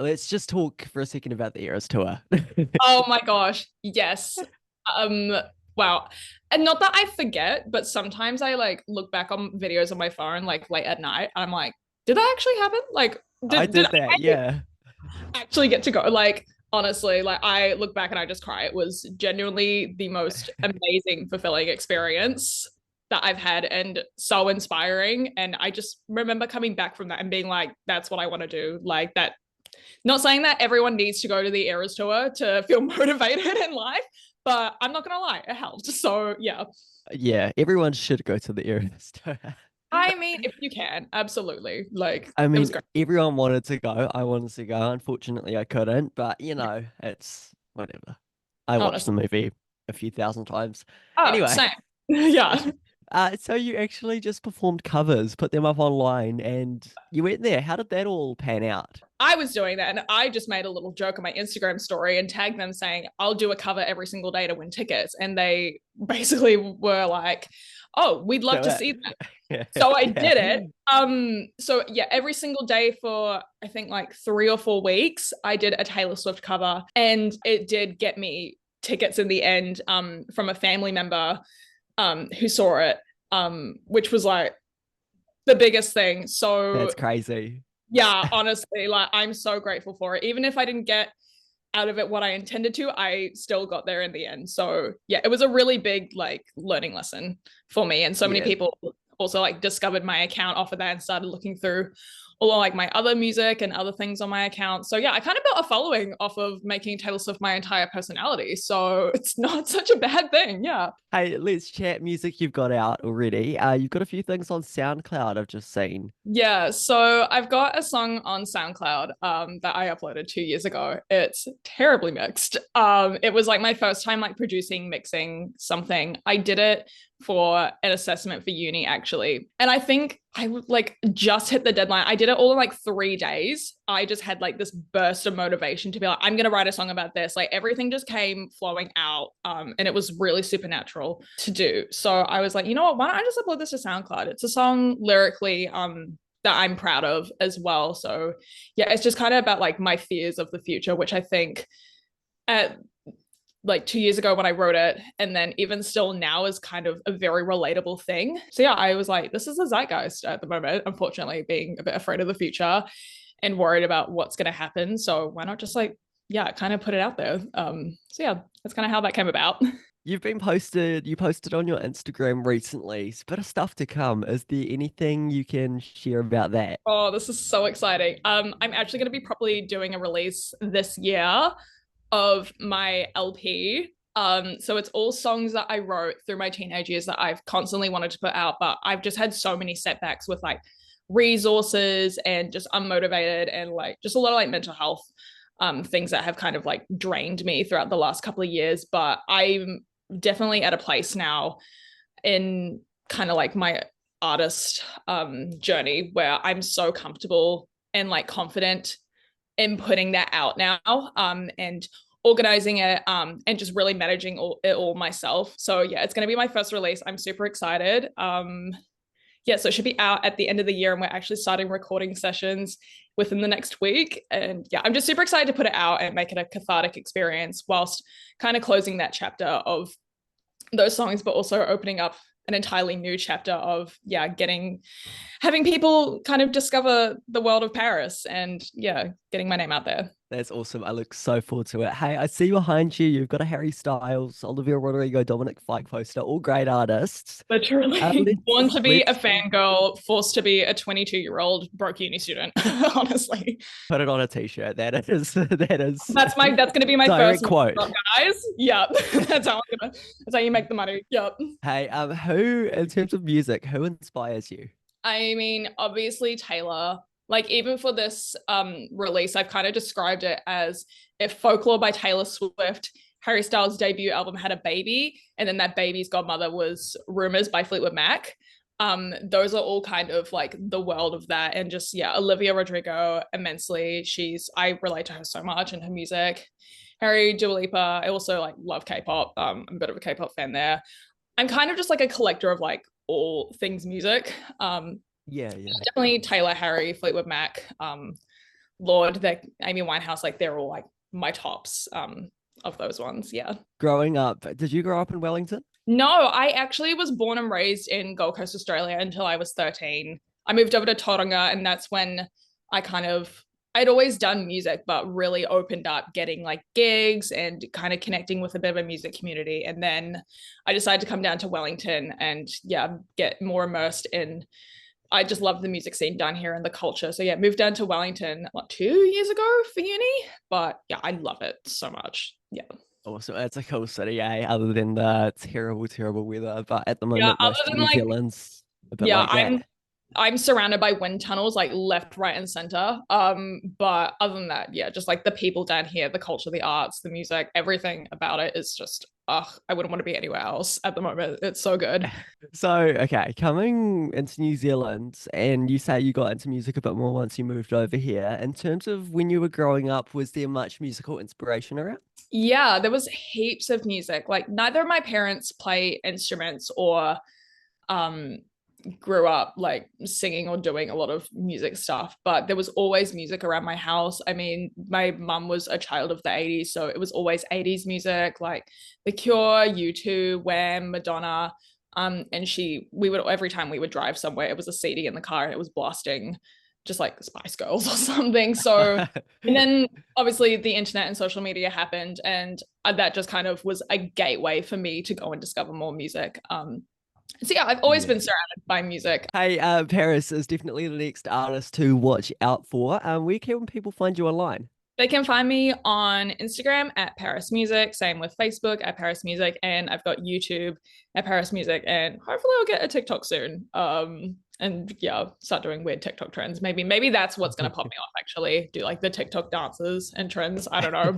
let's just talk for a second about the Eras tour. Oh my gosh, yes. Um, wow. And not that I forget, but sometimes I like look back on videos on my phone like late at night. I'm like, did that actually happen? Like, I did did that, I yeah. actually get to go? Like, honestly, like I look back and I just cry. It was genuinely the most amazing, fulfilling experience that I've had and so inspiring. And I just remember coming back from that and being like, that's what I want to do. Like that, not saying that everyone needs to go to the Eras tour to feel motivated in life, but I'm not gonna lie, it helped. So yeah. Yeah, everyone should go to the Eras tour. I mean, if you can, absolutely. Like I it was mean, great. everyone wanted to go. I wanted to go. Unfortunately, I couldn't, but it's whatever. I watched the Honestly. movie a few thousand times. Oh, Anyway, same. Yeah. so you actually just performed covers, put them up online, and you went there. How did that all pan out? I was doing that and I just made a little joke on my Instagram story and tagged them saying, I'll do a cover every single day to win tickets. And they basically were like, oh, we'd love Do to see that. it. So I Yeah. did it. So yeah, every single day for I think like 3 or 4 weeks, I did a Taylor Swift cover, and it did get me tickets in the end, from a family member, who saw it, which was like the biggest thing. So That's crazy. yeah, honestly, like I'm so grateful for it. Even if I didn't get out of it what I intended to, I still got there in the end. So yeah, it was a really big like learning lesson for me. And so many Yeah. people also like discovered my account off of that and started looking through all of like my other music and other things on my account. So yeah, I kind of built a following off of making Taylor Swift my entire personality. So it's not such a bad thing. Yeah. Hey, let's chat music you've got out already. You've got a few things on SoundCloud I've just seen. Yeah, so I've got a song on SoundCloud that I uploaded 2 years ago. It's terribly mixed. It was like my first time like producing, mixing something. I did it for an assessment for uni actually. And I think I like just hit the deadline. I did it all in like 3 days. I just had like this burst of motivation to be like, I'm gonna write a song about this. Like everything just came flowing out. And it was really supernatural to do. So I was like, you know what, why don't I just upload this to SoundCloud? It's a song lyrically that I'm proud of as well. So yeah, it's just kind of about like my fears of the future, which I think at like 2 years ago when I wrote it, and then even still now is kind of a very relatable thing. So yeah, I was like, this is the zeitgeist at the moment, unfortunately, being a bit afraid of the future and worried about what's going to happen. So why not just like, yeah, kind of put it out there. So yeah, that's kind of how that came about. You posted on your Instagram recently. It's a bit of stuff to come. Is there anything you can share about that? Oh, this is so exciting. I'm actually going to be properly doing a release this year of my LP. So it's all songs that I wrote through my teenage years that I've constantly wanted to put out, but I've just had so many setbacks with like resources and just unmotivated and like just a lot of like mental health things that have kind of like drained me throughout the last couple of years. But I'm definitely at a place now in kind of like my artist journey where I'm so comfortable and like confident in putting that out now, and organizing it, and just really managing it all myself. So yeah, it's going to be my first release. I'm super excited. Yeah, so it should be out at the end of the year, and we're actually starting recording sessions within the next week. And yeah, I'm just super excited to put it out and make it a cathartic experience whilst kind of closing that chapter of those songs, but also opening up an entirely new chapter of yeah, getting having people kind of discover the world of Paris and yeah, getting my name out there. That's awesome. I look so forward to it. Hey, I see behind you. You've got a Harry Styles, Olivia Rodrigo, Dominic Fike poster, all great artists. Literally born to be a Let's fangirl, forced to be a 22-year-old broke uni student. Honestly, put it on a t-shirt. That is that's gonna be my direct first quote. guys. Yeah, that's how you make the money. Yep. Hey, who in terms of music, who inspires you? I mean, obviously Taylor. Like even for this release, I've kind of described it as if Folklore by Taylor Swift, Harry Styles' debut album had a baby, and then that baby's godmother was Rumors by Fleetwood Mac. Those are all kind of like the world of that, and just yeah, Olivia Rodrigo immensely. I relate to her so much and her music. Harry, Dua Lipa. I also like love K-pop. I'm a bit of a K-pop fan there. I'm kind of just like a collector of like all things music. Yeah, yeah. Definitely Taylor, Harry, Fleetwood Mac. Lord, that Amy Winehouse, like they're all like my tops of those ones. Yeah. Growing up, did you grow up in Wellington? No, I actually was born and raised in Gold Coast, Australia until I was 13. I moved over to Tauranga, and that's when I kind of I'd always done music, but really opened up getting like gigs and kind of connecting with a bit of a music community. And then I decided to come down to Wellington and yeah, get more immersed in I just love the music scene down here and the culture. So yeah, moved down to Wellington what 2 years ago for uni. But yeah, I love it so much. Yeah. Awesome. It's a cool city, eh? Other than the terrible, terrible weather. But at the Yeah, moment, other most of than New like Zealand's a bit yeah, like that. I'm surrounded by wind tunnels like left, right, and center. But other than that, yeah, just like the people down here, the culture, the arts, the music, everything about it is just I wouldn't want to be anywhere else at the moment. It's so good. So, okay, coming into New Zealand, and you say you got into music a bit more once you moved over here. In terms of when you were growing up, was there much musical inspiration around? Yeah, there was heaps of music. Like neither of my parents play instruments or um grew up like singing or doing a lot of music stuff, but there was always music around my house. I mean, my mum was a child of the 80s, so it was always 80s music like The Cure, U2, Wham, Madonna. And we would every time we would drive somewhere, it was a CD in the car and it was blasting just like Spice Girls or something. So, and then obviously the internet and social media happened, and that just kind of was a gateway for me to go and discover more music. So yeah, I've always Yeah. been surrounded by music. Hey, Paris is definitely the next artist to watch out for. Where can people find you online? They can find me on Instagram at Paris Music, same with Facebook at Paris Music, and I've got YouTube at Paris Music, and hopefully I'll get a TikTok soon. And yeah, start doing weird TikTok trends. Maybe that's what's gonna pop me off actually. Do like the TikTok dances and trends. I don't know.